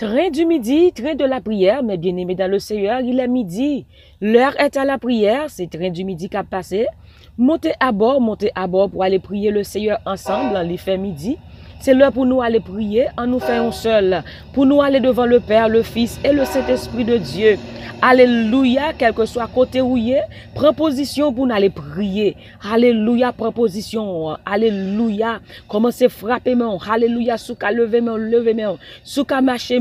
Train du midi, train de la prière, mes bien-aimés dans le Seigneur, il est midi. L'heure est à la prière, c'est train du midi qui a passé. Montez à bord pour aller prier le Seigneur ensemble, les fait midi. C'est l'heure pour nous aller prier, en nous faisant seul, pour nous aller devant le Père, le Fils et le Saint-Esprit de Dieu. Alléluia, quel que soit côté où il est, prends position pour nous aller prier. Alléluia, prends position. Alléluia, commencez à frapper main. Alléluia, sous qu'à lever main. Sous qu'à marcher,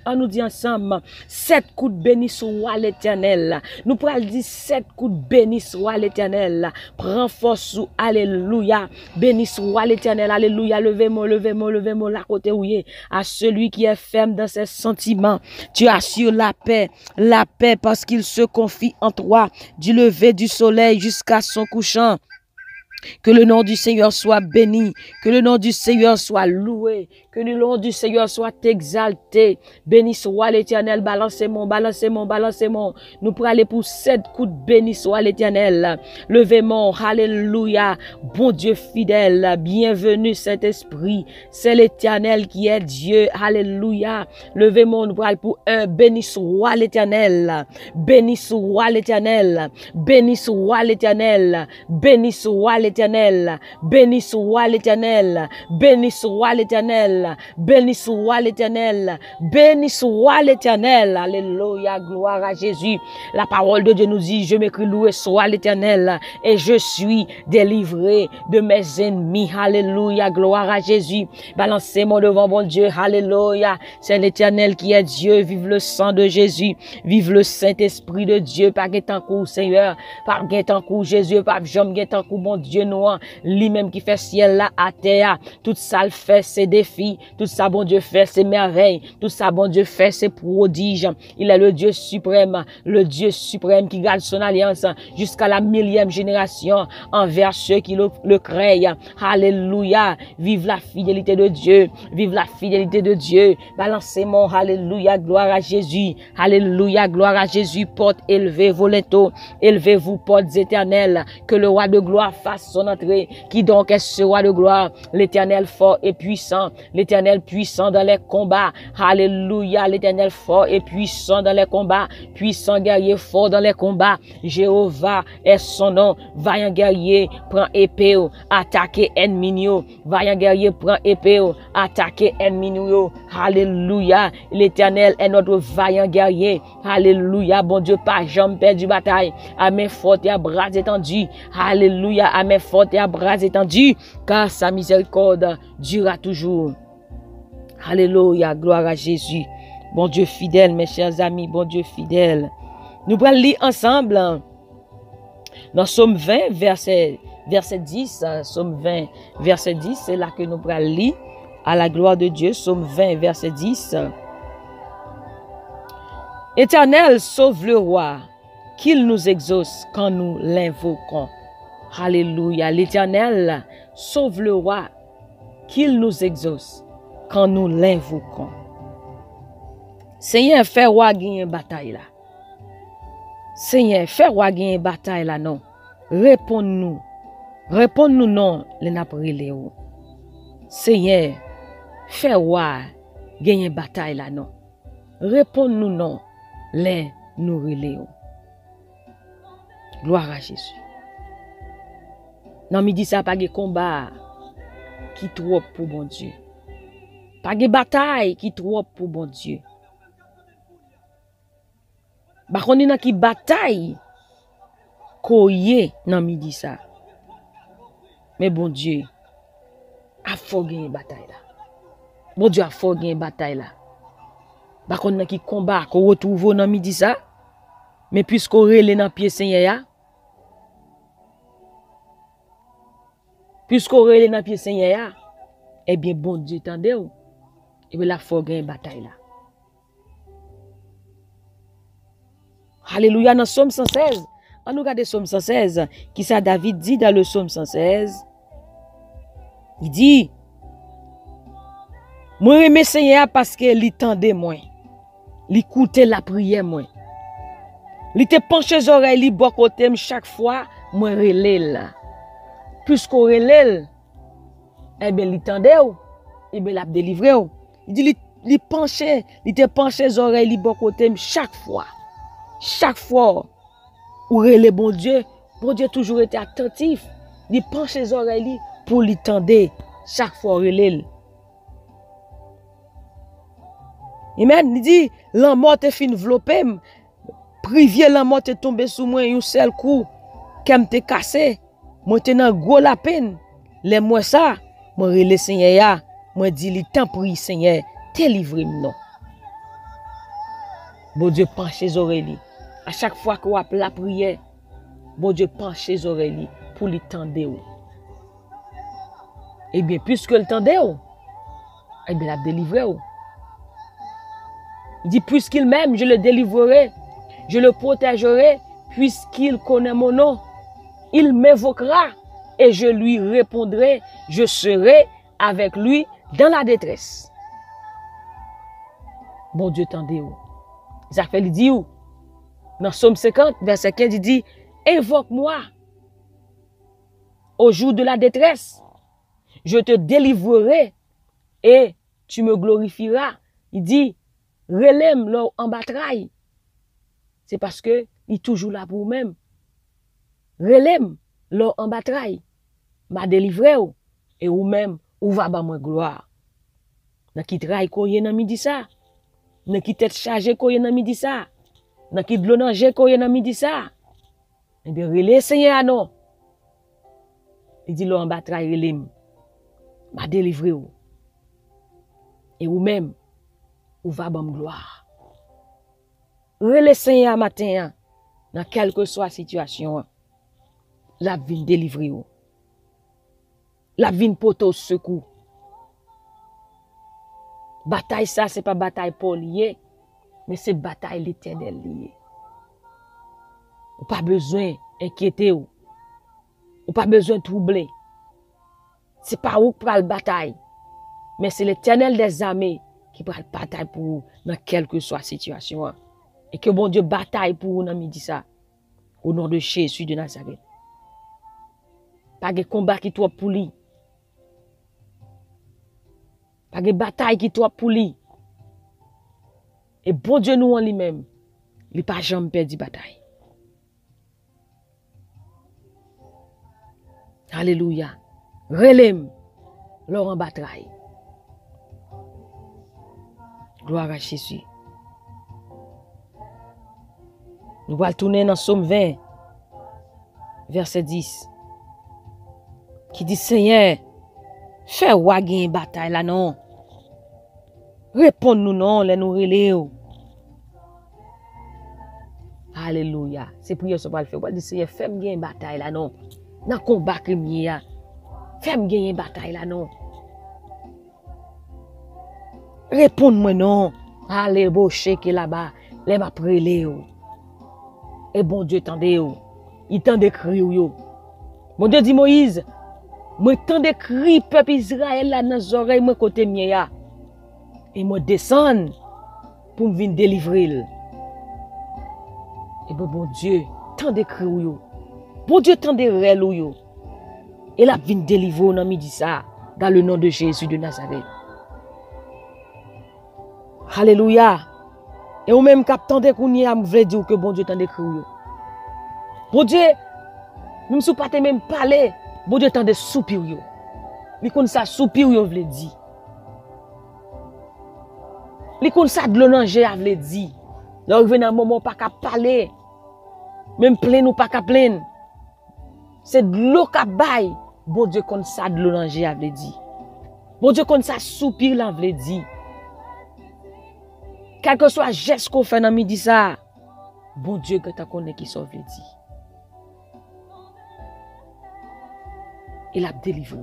on nous dit ensemble, 7 coups de béni soit l'Éternel. Nous pourrons dire 7 coups de béni soit l'Éternel. Prends force sous, alléluia, béni soit l'Éternel. Alléluia, levez-moi la côté où il est. À celui qui est ferme dans ses sentiments, tu assures la paix parce qu'il se confie en toi du lever du soleil jusqu'à son couchant. Que le nom du Seigneur soit béni, que le nom du Seigneur soit loué, que le nom du Seigneur soit exalté. Béni soit l'Éternel, balancez-moi. Nous pourrons aller pour 7 coups de béni soit l'Éternel. Levez-moi, alléluia, bon Dieu fidèle, bienvenue Saint-Esprit, c'est l'Éternel qui est Dieu, alléluia. Levez-moi, nous pourrons aller pour un, béni soit l'Éternel, béni soit l'Éternel, béni soit l'Éternel, béni soit l'Éternel. Béni soit l'Éternel, béni soit l'Éternel, béni soit l'Éternel, béni soit l'Éternel. Alléluia, gloire à Jésus. La parole de Dieu nous dit, je m'écris loué soit l'Éternel et je suis délivré de mes ennemis. Alléluia, gloire à Jésus. Balancez-moi devant mon Dieu. Alléluia, c'est l'Éternel qui est Dieu. Vive le sang de Jésus, vive le Saint-Esprit de Dieu. Pas guettant coup Seigneur, pas guettant coup Jésus, pas jamais guettant coup mon Dieu. Lui-même qui fait ciel là à terre, tout ça le fait ses défis, tout ça bon Dieu fait ses merveilles, tout ça bon Dieu fait ses prodiges. Il est le Dieu suprême qui garde son alliance jusqu'à la 1000e génération envers ceux qui le craignent. Alléluia, vive la fidélité de Dieu, vive la fidélité de Dieu. Balancez-moi, alléluia, gloire à Jésus, alléluia, gloire à Jésus. Portes élevées, voletto, élevez-vous, portes éternelles, que le roi de gloire fasse son entrée. Qui donc est ce roi de gloire? L'Éternel fort et puissant, l'Éternel puissant dans les combats. Alléluia, l'Éternel fort et puissant dans les combats, puissant guerrier fort dans les combats. Jéhovah est son nom. Vaillant guerrier, prend épée, attaquez ennemi. Vaillant guerrier, prend épée, attaquez ennemi. Alléluia, l'Éternel est notre vaillant guerrier. Alléluia, bon Dieu, pas jamais perdu bataille. À main forte et à bras étendus. Alléluia, à main forte et à bras étendus, car sa miséricorde durera toujours. Alléluia, gloire à Jésus. Bon Dieu fidèle, mes chers amis, bon Dieu fidèle. Nous allons lire ensemble dans Somme 20, verset 10. Somme 20, verset 10, c'est là que nous allons lire à la gloire de Dieu. Somme 20, verset 10. Éternel, sauve le roi, qu'il nous exauce quand nous l'invoquons. Alléluia, l'Éternel sauve le roi, qu'il nous exauce quand nous l'invoquons. Seigneur, fais roi gagner une bataille là. Seigneur, fais roi gagner une bataille là, non. Réponds-nous non, les naprilés. Seigneur, fais roi gagner une bataille là, non. Réponds-nous non, les nous relais. Gloire à Jésus. Non, midi ça pas de combat qui trop pour bon Dieu. Pas de bataille qui trop pour bon Dieu. Ba konne nan ki bataille koye nan midi ça. Mais bon Dieu a fort gagner bataille là. Bon Dieu a fort gagner bataille là. Ba konne nan ki combat qu'on retrouve nan midi ça. Mais puisqu'on relè nan pied Seigneur, puisqu'on relè nan pied Seigneur, eh bien bon Dieu tendez ou. Et bien la fort gagner bataille là. Alléluia, dans Somme 116. On nous regarde Somme 116. Qui ça David dit dans le Somme 116? Il dit, moi aime Seigneur parce que il tendait moins. Il écoutait la prière moins. Il te penche les oreilles, il bon côté chaque fois, moi relève. Puisqu'on relève, eh bien il tendait ou, eh bien il a délivré ou. Il dit il penchait, il te penché les oreilles, il bon côté chaque fois. Chaque fois, où le bon Dieu toujours été attentif. Il penche les oreilles pour lui tendre chaque fois relève. Amen. Il dit, la mort te fin enveloppé, privier la mort te tombé sous moi un seul coup, qu'elle te cassé, moi te nan gros la peine. Les moi ça, moi relè Seigneur ya, moi dit li temps prie Seigneur, te livre non. Bon Dieu penche les oreilles. À chaque fois que vous appelez la prière, bon Dieu penche les oreilles pour lui tendre. Eh bien, puisque le tende, eh bien, il a délivré. Il dit, puisqu'il m'aime, je le délivrerai, je le protégerai, puisqu'il connaît mon nom. Il m'évoquera et je lui répondrai, je serai avec lui dans la détresse. Bon Dieu, tendez-vous. Ça fait, il dit, dans Psaume 50, verset 15, il dit, évoque-moi au jour de la détresse. Je te délivrerai et tu me glorifieras. Il dit, relève l'or en bataille. C'est parce que il est toujours là pour vous-même. Relève l'or en bataille. M'a délivré et ou même ou va ba moi gloire. N'a qui travaille koye nan midi ça. N'a qui tête chargée koye nan midi ça. N'a qui de l'eau nanger koye nan midi ça. Eh bien relève Seigneur non. Il dit l'or en bataille relève. M'a délivré ou. Et ou même, ou va bon gloire. Relais Seigneur matin, dans quelle que soit la situation, la vie délivrer ou. La vie poto secours. Bataille ça, c'est pas bataille pour lié, mais c'est bataille l'éternel lié. Ou pas besoin d'inquiéter ou. Ou pas besoin de troubler. C'est pas où pour la bataille. Mais c'est l'éternel des armées qui prend la bataille pour vous dans quelle que soit la situation. Et que bon Dieu bataille pour vous dans midi ça. Au nom de Jésus de Nazareth. Pas de combat qui toi pour lui. Pas de bataille qui toi pour lui. Et bon Dieu nous en lui-même, il n'a pas jamais perdu bataille. Alléluia. Relève l'or en bataille. Gloire à Jésus. Nous allons tourner dans Psaume 20, verset 10, qui dit, Seigneur, fais wagin bataille là non. Réponds-nous non, les nous relève. Alléluia. C'est prière ce qu'il fait. Il dit, Seigneur, fais-moi gagner bataille là non. Dans le combat que je fais-moi gagner bataille là non. Réponds-moi non. Allez, beau chèque là-bas, les m'a prélé. Et bon Dieu tendez. Il tend de cri yo. Bon Dieu dit Moïse, moi tend de cri peuple Israël là dans les oreilles moi côté mien. Et moi descendre pour me venir délivrer. Et bon Dieu, tant de cri yo. Bon Dieu tant de rel yo. Et la vient délivrer dans midi ça dans le nom de Jésus de Nazareth. Alléluia. Et ou même cap tant de kounya me veut dire que bon Dieu tant de cri yo. Bon Dieu, même si pas même parler, bon Dieu tant de soupir yo. Li kon ça soupir yo veut dire. Li kon ça de l'onanger veut dire. Là il vient un moment pas qu'à parler. Même plein ou pas qu'à plein. C'est de l'eau qu'a bail. Bon Dieu kon ça de l'onanger veut dire. Bon Dieu kon ça soupir là veut dire. Quel que soit geste qu'on fait dans midi ça, bon Dieu que tu connais qui sauve veut dire. Il a délivré.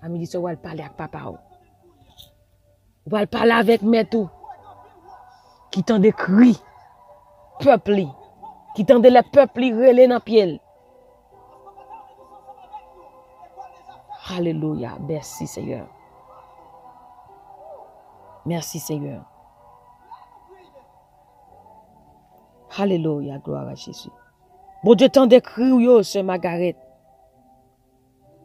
À midi, on va parler avec papa. On va parler avec maître qui tend des cris, peuple, qui tend le peuple relé dans pied. Alléluia. Merci Seigneur. Merci Seigneur. Alléluia. Gloire à Jésus. Bon Dieu tend des cris, yo, Sœur Margaret.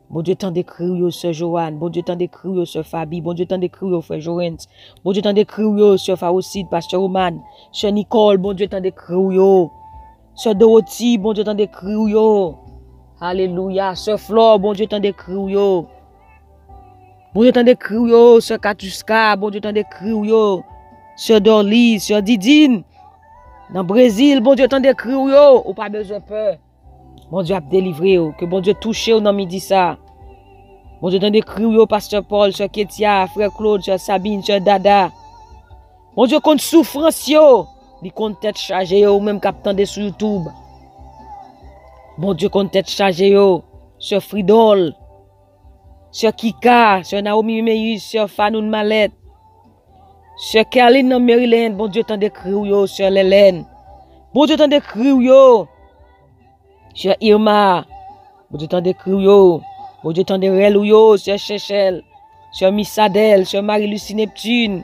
Bon Dieu, tant d'écrire, Sœur Joanne. Bon Dieu, tant d'écrire, Sœur Fabi. Bon Dieu, tant d'écrire, Frère Jorens. Bon Dieu, tant d'écrire, Sœur Faoucide, Pasteur Roman. Sœur Nicole, bon Dieu, tant d'écrire. Sœur Dorothy, bon Dieu, tant d'écrire. Alléluia. Sœur Flore, bon Dieu, tant d'écrire. Bon Dieu, tant d'écrire. Sœur Katuska, bon Dieu, tant d'écrire. Sœur Dorly, Sœur Didine. Dans le Brésil, bon Dieu, tant d'écrire. Ou pas besoin de peur. Bon Dieu a délivré. Que bon Dieu touche dans midi ça. Bon Dieu, tant d'écrire, Pasteur Paul, Sœur Ketia, Frère Claude, Sœur Sabine, Sœur Dada. Bon Dieu, contre souffrance, il compte tête chargée, ou même captant sur YouTube. Bon Dieu, compte tête chargée, Sœur Fridol, Sœur Kika, Sœur Naomi Meus, Sœur Fanoun Malette, Sœur Caroline dans Maryland. Bon Dieu, tant d'écrire, Sœur Lélène. Bon Dieu, tant d'écrire, Sœur Irma. Bon Dieu, tant d'écrire, bon Dieu, tant de relou, Sœur Chechel, Sœur Missadel, Sœur Marie-Lucie Neptune.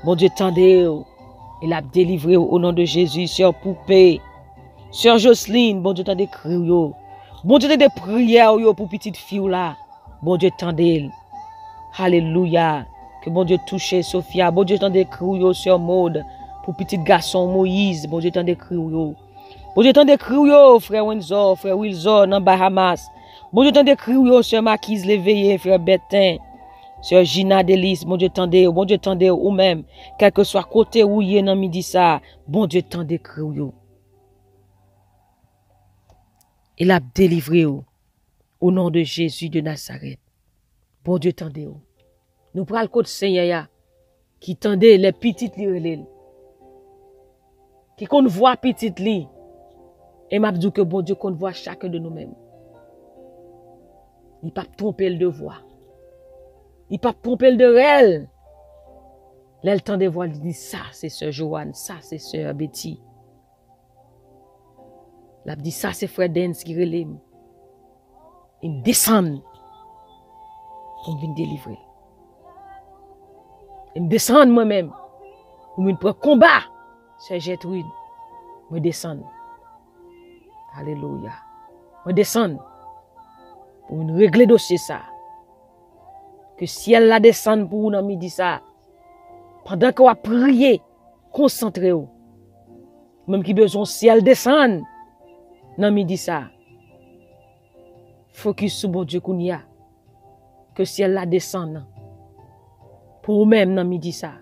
Bon Dieu, tendez, il a délivré au nom de Jésus, Sœur Poupée, Sœur Jocelyne, bon Dieu, tendez crier. Bon Dieu, des prières pour petite fille là. Bon Dieu, tendez. Alléluia. Que bon Dieu touche Sophia. Bon Dieu, tendez crier, Sœur Maud, pour petit garçon Moïse. Bon Dieu, tendez crier. Bon Dieu, tendez crier, Frère Windsor, Frère Wilson, dans Bahamas. Bon Dieu, tendez crier, Sœur Marquise Léveillé, Frère Bertin. Sœur Gina Delis, bon Dieu tendez, ou même, quel que soit côté où y est dans midi ça, bon Dieu tendez criou. Il a délivré au nom de Jésus de Nazareth. Bon Dieu tendez. Nous prenons le côté Seigneur qui tendait les petites li, qui qu'on voit petites li, et m'a dit que bon Dieu qu'on voit chacun de nous-mêmes. Il pas tromper le devoir. Il pas tromper le de réel. Là, le temps de voir, il dit ça, c'est Sœur Joanne, ça, c'est Sœur Betty. Là, il dit ça, c'est Frère Dance qui relève. Il me descend pour me délivrer. Il me descend moi-même pour me prendre combat. Sœur Gertrude, me descend. Alléluia. Me descend pour me régler dossier ça. Que ciel la descende pour nous dans midi ça. Pendant qu'on va prier, concentrez-vous. Même qui besoin ciel descende dans midi ça. Focus sur bon Dieu qu'on y a. Que ciel la descende pour vous-même dans midi ça.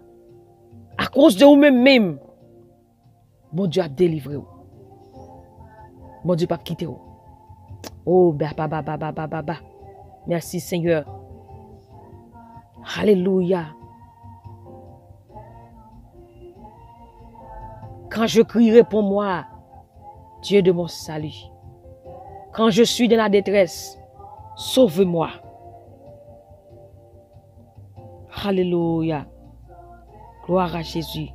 À cause de vous-même, bon Dieu a délivré vous. Bon Dieu pas quitter vous. Oh, merci Seigneur. Alléluia. Quand je crierai pour moi, Dieu de mon salut. Quand je suis dans la détresse, sauve-moi. Alléluia. Gloire à Jésus.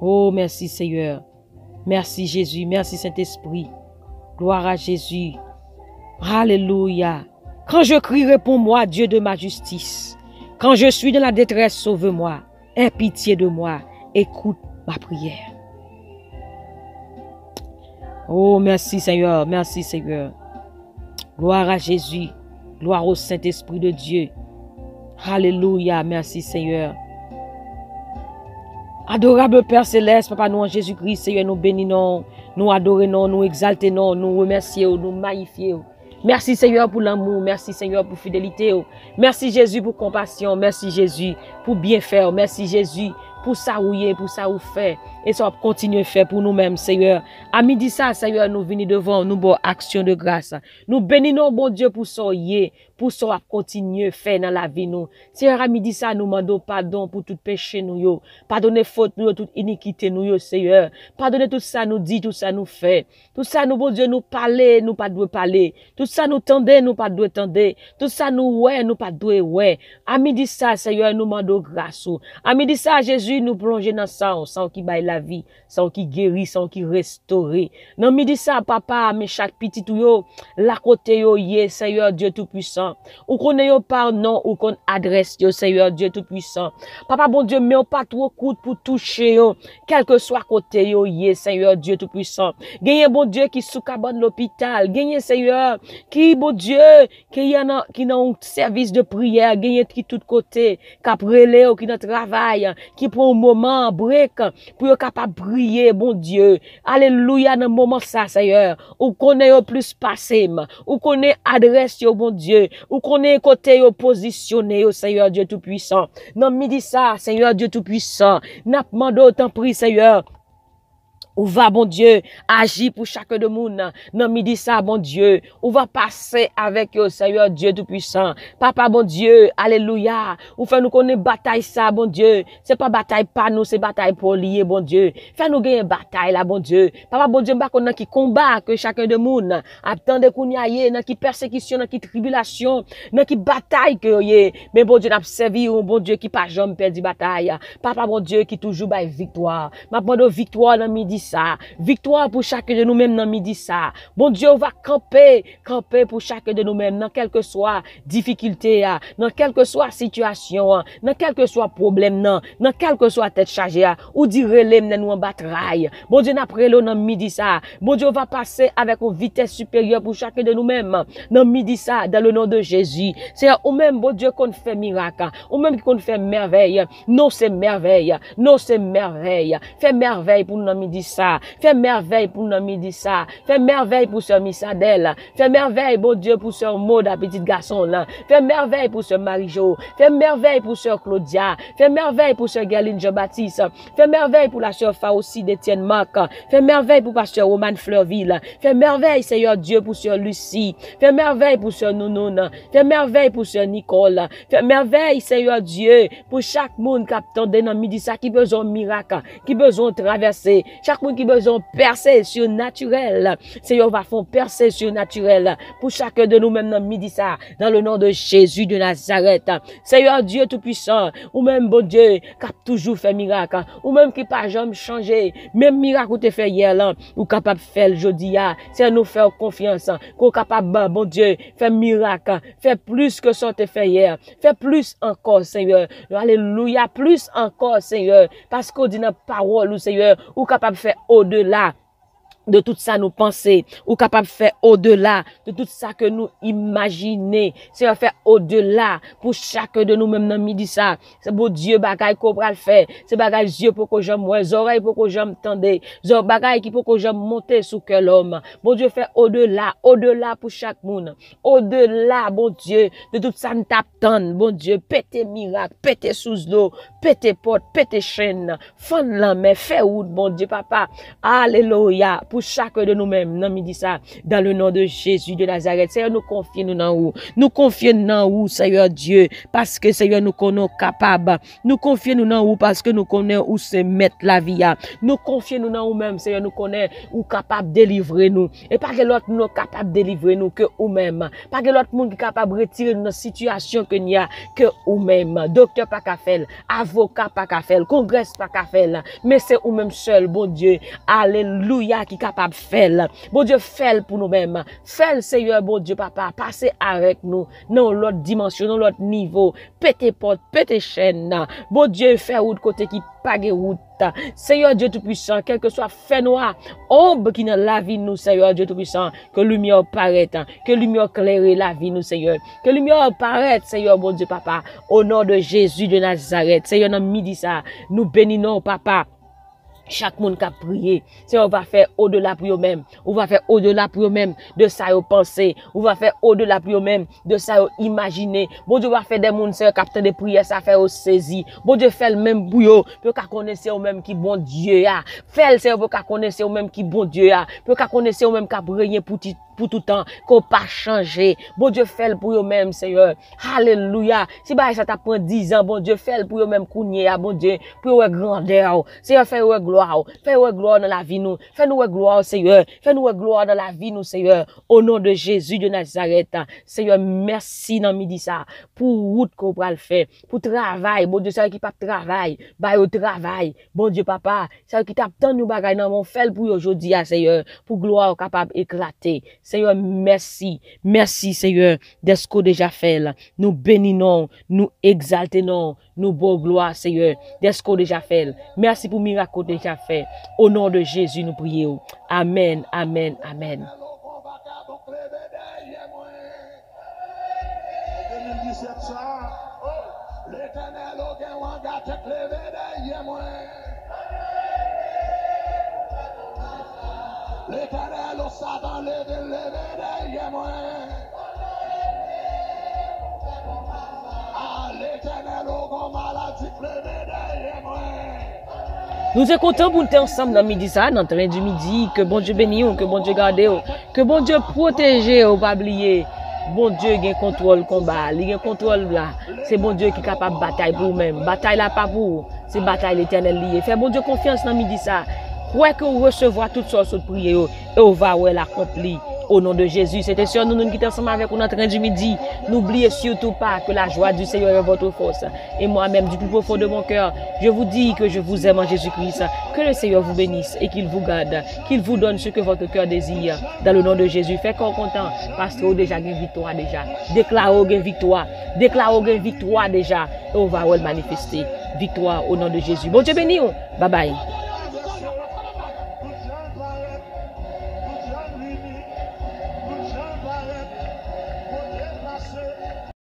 Oh, merci Seigneur. Merci Jésus. Merci Saint-Esprit. Gloire à Jésus. Alléluia. Quand je crierai pour moi, Dieu de ma justice, quand je suis dans la détresse, sauve-moi, aie pitié de moi, écoute ma prière. Oh, merci Seigneur, merci Seigneur. Gloire à Jésus, gloire au Saint-Esprit de Dieu. Alléluia, merci Seigneur. Adorable Père Céleste, Papa, nous en Jésus-Christ, Seigneur, nous bénissons, nous adorons, nous exaltons, nous remercions, nous magnifions. Merci Seigneur pour l'amour, merci Seigneur pour fidélité, merci Jésus pour compassion, merci Jésus pour bien faire, merci Jésus pour ça ou pour ça ou fait, et ça va continuer à faire pour nous-mêmes, Seigneur. À midi ça, Seigneur, nous venons devant nous pour action de grâce. Nous bénissons, bon Dieu, pour ça pour ça continuer à faire dans la vie nous. Seigneur, à midi ça, nous demandons pardon pour tout péché nous yo, pardonnez faute nous, toute iniquité nous yo, Seigneur. Pardonnez tout ça nous dit, tout ça nous fait, tout ça nous, bon Dieu, nous parler, nous pas doit parler, tout ça nous tendez, nous pas doit tendre, tout ça nous ouais, nous pas doit ouais. À midi ça, Seigneur, nous demandons grâce. À midi ça, Jésus, nous plonger dans sang qui baille la vie, sans qui guérit, sans qui restaure. Non, midi ça, papa, mais chaque petit ou yo, la côté yo, yé, Seigneur Dieu Tout-Puissant. Ou qu'on ait yo pardon, ou qu'on adresse yo, Seigneur Dieu Tout-Puissant. Papa, bon Dieu, mais on pas trop coûte pour toucher yo, quel que soit côté yo, yé, Seigneur Dieu Tout-Puissant. Gagne, bon Dieu, qui sous cabane l'hôpital. Gagne, Seigneur, qui, bon Dieu, qui n'a un service de prière. Gagne, qui tout côté, qui a brûlé, qui n'a travail, qui prend un moment, break, pour être capable de prier, bon Dieu. Alléluia, dans le moment ça, Seigneur. Ou connaît au plus passé, ou connaît adresse, bon Dieu. Ou connaît côté positionné, Seigneur Dieu Tout-Puissant. Non, midi ça, Seigneur Dieu Tout-Puissant. N'a pas demandé autant pris, Seigneur. Ou va, bon Dieu, agir pour chaque de monde. Non, midi ça, bon Dieu. Ou va passer avec eux, Seigneur Dieu Tout-Puissant. Papa, bon Dieu, alléluia. Ou fait nous connaître bataille ça, bon Dieu. C'est pas bataille pas nous, c'est bataille pour lier, bon Dieu. Fait nous gagner bataille là, bon Dieu. Papa, bon Dieu, m'pa qui combat que chacun de monde. Attendez qu'on y aille, dans qui persécution, dans qui tribulation, dans qui bataille que yé. Mais bon Dieu, n'a servi un bon Dieu qui pas jamais perdu bataille. Papa, bon Dieu, qui toujours bail victoire. M'a demandé victoire dans midi ça. Victoire pour chacun de nous-mêmes dans midi ça. Bon Dieu, on va camper pour chacun de nous-mêmes dans quelle que soit difficulté, dans quelle que soit situation, dans quel que soit problème, dans quelle que soit tête chargée, ou dire relève nous en bataille. Bon Dieu, après l'eau dans midi ça. Bon Dieu, on va passer avec une vitesse supérieure pour chacun de nous-mêmes dans midi ça, dans le nom de Jésus. C'est ou même, bon Dieu, qu'on fait miracle, ou même qu'on fait merveille. Non, c'est merveille. Non, c'est merveille. Fais merveille pour nous dans midi ça. Fais merveille pour nous midi ça. Fais merveille pour ce Missadel. Fais merveille, bon Dieu, pour ce Maud, petit garçon là. Fais merveille pour ce Marie-Jo. Fais merveille pour ce Claudia. Fais merveille pour ce Galine Jean-Baptiste. Fais merveille pour la sœur Faussi d'Étienne Marc. Fais merveille pour pasteur Roman Fleurville. Fais merveille, Seigneur Dieu, pour sœur Lucie. Fais merveille pour sœur Nounoun. Fais merveille pour sœur Nicole. Fais merveille, Seigneur Dieu, pour chaque monde qui attend dans midi ça, qui besoin de miracle, qui besoin de traverser. Chaque monde qui besoin de percer surnaturel. Seigneur, va faire percer surnaturel pour chacun de nous-mêmes dans midi ça, dans le nom de Jésus de Nazareth. Seigneur Dieu Tout-Puissant, ou même bon Dieu, qui a toujours fait miracle, ou même qui pas jamais changé, même miracle ou te fait hier là, ou capable de faire aujourd'hui, c'est nous faire confiance, qu'on capable, bon Dieu, faire miracle, faire plus que ça te fait hier, faire plus encore, Seigneur. Alléluia, plus encore, Seigneur, parce qu'on dit dans la parole, Seigneur, ou capable de faire au-delà de tout ça nous penser, ou capable de faire au-delà de tout ça que nous imaginer, c'est faire au-delà pour chacun de nous même dans midi ça. C'est beau Dieu bagaille qu'on va le faire, c'est bagaille Dieu pour que j'aime moi, oreilles pour que j'aime tendre, bagaille qui pour que j'aime monter sous que l'homme. Bon Dieu fait au-delà pour chaque monde. Au-delà, bon Dieu, de tout ça nous t'attend, bon Dieu, pété miracle, pété sous l'eau, pété porte, pété chaîne, fend la main, fait ou bon Dieu papa. Alléluia. Pour chacun de nous-mêmes, non, midi ça, dans le nom de Jésus de Nazareth. Seigneur, nous confions nous dans où? Nous confions dans où, Seigneur Dieu, parce que Seigneur, nous connaissons capables. Nous confions nous dans où, parce que nous connaissons où se mettre la vie. Nous confions nous dans où même, Seigneur, nous connaissons où capable de délivrer nous. Et pas que l'autre nous capable de délivrer nous que ou même. Pas que l'autre monde qui capable de retirer notre situation que n'y a que ou même. Docteur pas qu'à faire, avocat pas qu'à faire, congrès pas qu'à faire. Mais c'est ou même seul, bon Dieu. Alléluia, qui capable de faire. Bon Dieu, fais pour nous-mêmes. Fais, Seigneur, bon Dieu, papa, passez avec nous dans l'autre dimension, dans l'autre niveau. Pété porte, pété chaîne. Bon Dieu, fais route côté qui pague route. Seigneur Dieu Tout-Puissant, quel que soit fait noir, ombre qui dans la vie nous, Seigneur Dieu Tout-Puissant, que lumière paraisse, que lumière éclaire la vie nous, Seigneur. Que lumière paraisse, Seigneur, bon Dieu, papa, au nom de Jésus de Nazareth. Seigneur, dans midi ça, nous bénissons, papa. Chaque monde qui a prié, c'est on va faire au-delà pour eux-mêmes. On va faire au-delà pour eux-mêmes de ça au penser. On va faire au-delà pour eux-mêmes de ça au imaginer. Bon Dieu va faire des monde c'est capteur de prière ça fait au saisi. Bon Dieu fait le même pour eux, pour qu'à connaître eux-mêmes qui bon Dieu a. Fait c'est pour qu'à connaître eux-mêmes qui bon Dieu a. Pour qu'à connaître eux-mêmes qui a régné pour pour tout temps, qu'on pas changé. Bon Dieu fait pour eux-mêmes, Seigneur. Alléluia. Si bah ça t'a pris 10 ans, bon Dieu fait pour eux-mêmes kounye, bon Dieu, pour eux grandeur. Seigneur, fais-nous gloire. Fais-nous gloire dans la vie nous. Fais-nous gloire, Seigneur. Fais-nous gloire dans la vie nous, Seigneur. Au nom de Jésus de Nazareth. Seigneur, merci dans midi ça pour route qu'on va le faire, pour travail. Bon Dieu, c'est qui pas travail, bah au travail. Bon Dieu papa, c'est qui t'a tant nous bagaille dans mon fait pour aujourd'hui, Seigneur, pour gloire capable éclater. Seigneur, merci. Merci Seigneur de ce qu'on déjà fait là. Nous bénissons, nous exaltons, nous beau gloire Seigneur de ce qu'on déjà fait. Merci pour miracle déjà fait. Au nom de Jésus nous prions. Amen, amen, amen. 2017 ça, l'Éternel aucun wanga te levé derrière moi. L'Éternel au Satan levé derrière moi. Ah, l'Éternel au maladie levé derrière moi. Nous sommes contents pour être ensemble dans midi ça, dans le train du midi, que bon Dieu bénisse, que bon Dieu garde, que bon Dieu protège, pas oublier. Bon Dieu qui contrôle combat, il contrôle là. C'est bon Dieu qui est capable de bataille pour vous-même. Bataille là pas pour, c'est bataille l'éternel lié. Fais bon Dieu confiance dans midi ça. Croyez que vous recevoir toutes sortes de prières et on va l'accomplir. Au nom de Jésus, c'était sûr, nous qui sommes ensemble avec vous dans le train du midi. N'oubliez surtout pas que la joie du Seigneur est votre force. Et moi-même, du plus profond de mon cœur, je vous dis que je vous aime en Jésus-Christ. Que le Seigneur vous bénisse et qu'il vous garde, qu'il vous donne ce que votre cœur désire. Dans le nom de Jésus, faites qu'on content parce que vous déjà une victoire déjà. Déclarez une victoire. Déclarez une victoire déjà. Et on va le manifester. Victoire au nom de Jésus. Bon Dieu béni. Bye bye.